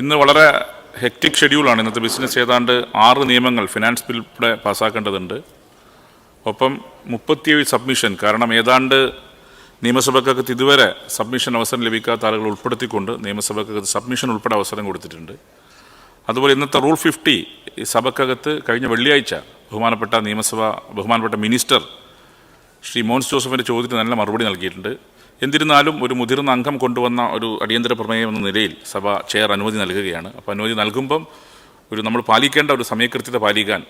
ഇന്ന് വളരെ ഹെക്റ്റിക് ഷെഡ്യൂളാണ്. ഇന്നത്തെ ബിസിനസ് ഏതാണ്ട് 6 നിയമങ്ങൾ ഫിനാൻസ് ബിൽ ഇവിടെ പാസ്സാക്കേണ്ടതുണ്ട്. ഒപ്പം 37 സബ്മിഷൻ. കാരണം ഏതാണ്ട് നിയമസഭക്കകത്ത് ഇതുവരെ സബ്മിഷൻ അവസരം ലഭിക്കാത്ത ആളുകൾ ഉൾപ്പെടുത്തിക്കൊണ്ട് നിയമസഭക്കകത്ത് സബ്മിഷൻ ഉൾപ്പെടെ അവസരം കൊടുത്തിട്ടുണ്ട്. അതുപോലെ ഇന്നത്തെ റൂൾ 50 ഈ സഭക്കകത്ത് കഴിഞ്ഞ വെള്ളിയാഴ്ച ബഹുമാനപ്പെട്ട മിനിസ്റ്റർ ശ്രീ മോൻസ് ജോസഫിൻ്റെ ചോദ്യത്തിന് നല്ല മറുപടി നൽകിയിട്ടുണ്ട്. എന്നിരുന്നാലും ഒരു മുതിർന്ന അംഗം കൊണ്ടുവന്ന ഒരു അടിയന്തര പ്രമേയം എന്ന നിലയിൽ സഭ ചെയർ അനുമതി നൽകുകയാണ്. അപ്പോൾ അനുമതി നൽകുമ്പം നമ്മൾ പാലിക്കേണ്ട ഒരു സമയകൃത്യത പാലിക്കാൻ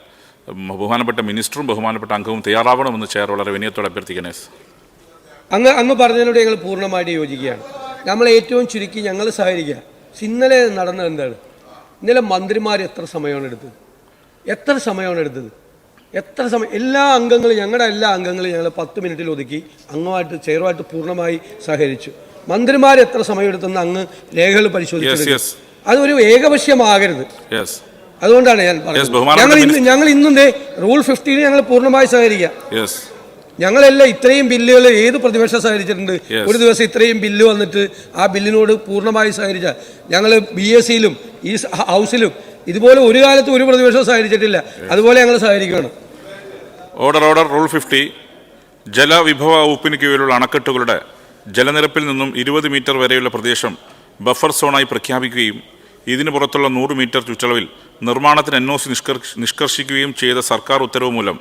ബഹുമാനപ്പെട്ട മിനിസ്റ്ററും ബഹുമാനപ്പെട്ട അംഗവും തയ്യാറാവണമെന്ന് ചെയർ വളരെ വിനയത്തോടെ അഭ്യർത്ഥിക്കണേ. അങ്ങ് പറഞ്ഞതിനോട് ഞങ്ങൾ പൂർണ്ണമായിട്ട് യോജിക്കുകയാണ്. നമ്മൾ ഏറ്റവും ചുരുക്കി ഞങ്ങൾ സഹകരിക്കുക. ഇന്നലെ നടന്നത് എന്താണ്? ഇന്നലെ മന്ത്രിമാർ എത്ര സമയമാണ് എടുത്തത്? എല്ലാ അംഗങ്ങളും ഞങ്ങളുടെ എല്ലാ അംഗങ്ങളും ഞങ്ങൾ 10 മിനിറ്റിൽ ഒതുക്കി അങ്ങുമായിട്ട് ചെയറുമായിട്ട് പൂർണ്ണമായി സഹകരിച്ചു. മന്ത്രിമാർ എത്ര സമയം എടുത്തെന്ന് അങ്ങ് രേഖകൾ പരിശോധിച്ചു. അതൊരു ഏകപക്ഷീയമാകരുത്. അതുകൊണ്ടാണ് ഞാൻ പറഞ്ഞത്. ഞങ്ങൾ ഇന്നും റൂൾ 50 ഞങ്ങൾ പൂർണ്ണമായി സഹകരിക്കാം. ഞങ്ങളെല്ലാം ഇത്രയും ബില്ലുകൾ ഏത് പ്രതിപക്ഷം സഹകരിച്ചിട്ടുണ്ട്? ഒരു ദിവസം ഇത്രയും ബില്ല് വന്നിട്ട് ആ ബില്ലിനോട് പൂർണ്ണമായി സഹകരിച്ചാൽ ഞങ്ങൾ BSCയിലും ഈ ഹൗസിലും ഇതുപോലെ ഒരു കാലത്ത് ഒരു പ്രതിപക്ഷം സഹകരിച്ചിട്ടില്ല. അതുപോലെ ഞങ്ങൾ സഹകരിക്കുകയാണ്. Order rule 50. ജലവിഭവ വകുപ്പിന് കീഴിലുള്ള അണക്കെട്ടുകളുടെ ജലനിരപ്പിൽ നിന്നും 20 മീറ്റർ വരെയുള്ള പ്രദേശം ബഫർ സോണായി പ്രഖ്യാപിക്കുകയും ഇതിന് പുറത്തുള്ള 100 മീറ്റർ ചുറ്റളവിൽ നിർമ്മാണത്തിന് NOC നിഷ്കർഷിക്കുകയും ചെയ്ത സർക്കാർ ഉത്തരവ് മൂലം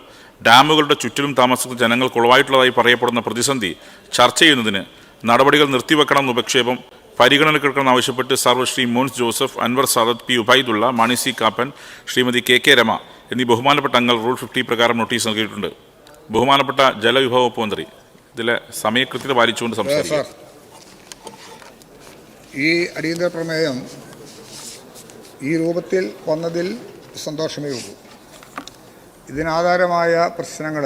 ഡാമുകളുടെ ചുറ്റിലും താമസിക്കുന്ന ജനങ്ങൾക്ക് ഉളവായിട്ടുള്ളതായി പറയപ്പെടുന്ന പ്രതിസന്ധി ചർച്ച ചെയ്യുന്നതിന് നടപടികൾ നിർത്തിവെക്കണമെന്ന് ഉപക്ഷേപം പരിഗണനയ്ക്കെടുക്കണമെന്ന് ആവശ്യപ്പെട്ട് Shri Mons Joseph, Anwar Sadath, P. Ubaidulla, Mani C. Kappan, Shrimati KK Rama എന്നീ ബഹുമാനപ്പെട്ട അംഗങ്ങൾ റൂൾ 50 പ്രകാരം നോട്ടീസ് നൽകിയിട്ടുണ്ട്. ബഹുമാനപ്പെട്ട ജലവിഭവ വകുപ്പ് മന്ത്രി ഇതിലെ സമയകൃത്യത പാലിച്ചുകൊണ്ട് സംസാരിക്കും. ഈ അടിയന്തര പ്രമേയം ഈ രൂപത്തിൽ വന്നതിൽ സന്തോഷമേ ഉള്ളൂ. ഇതിനാധാരമായ പ്രശ്നങ്ങൾ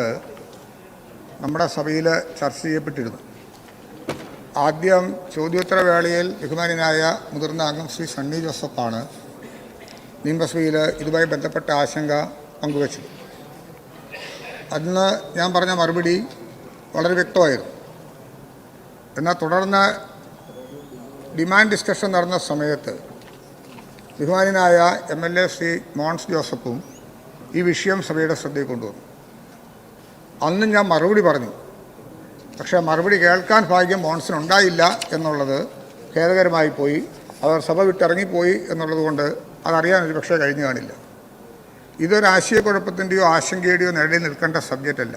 നമ്മുടെ സഭയിൽ ചർച്ച ചെയ്യപ്പെട്ടിരുന്നു. ആദ്യം ചോദ്യോത്തര വേളയിൽ ബഹുമാന്യനായ മുതിർന്ന അംഗം ശ്രീ സണ്ണി ജോസഫാണ് നിയമസഭയിൽ ഇതുമായി ബന്ധപ്പെട്ട ആശങ്ക പങ്കുവച്ചത്. അന്ന് ഞാൻ പറഞ്ഞ മറുപടി വളരെ വ്യക്തമായിരുന്നു. എന്നാൽ തുടർന്ന് ഡിമാൻഡ് ഡിസ്കഷൻ നടന്ന സമയത്ത് ബഹുമാന്യനായ MLA ശ്രീ മോൻസ് ജോസഫും ഈ വിഷയം സഭയുടെ ശ്രദ്ധയിൽ കൊണ്ടുവന്നു. അന്നും ഞാൻ മറുപടി പറഞ്ഞു. പക്ഷേ മറുപടി കേൾക്കാൻ ഭാഗ്യം മോൻസിനുണ്ടായില്ല എന്നുള്ളത് ഖേദകരമായി പോയി. അവർ സഭ വിട്ടിറങ്ങിപ്പോയി എന്നുള്ളത് കൊണ്ട് അതറിയാൻ ഒരു പക്ഷേ കഴിഞ്ഞു കാണില്ല. ഇതൊരു ആശയക്കുഴപ്പത്തിൻ്റെയോ ആശങ്കയുടെയോ നിഴലിൽ നിൽക്കേണ്ട സബ്ജക്റ്റല്ല.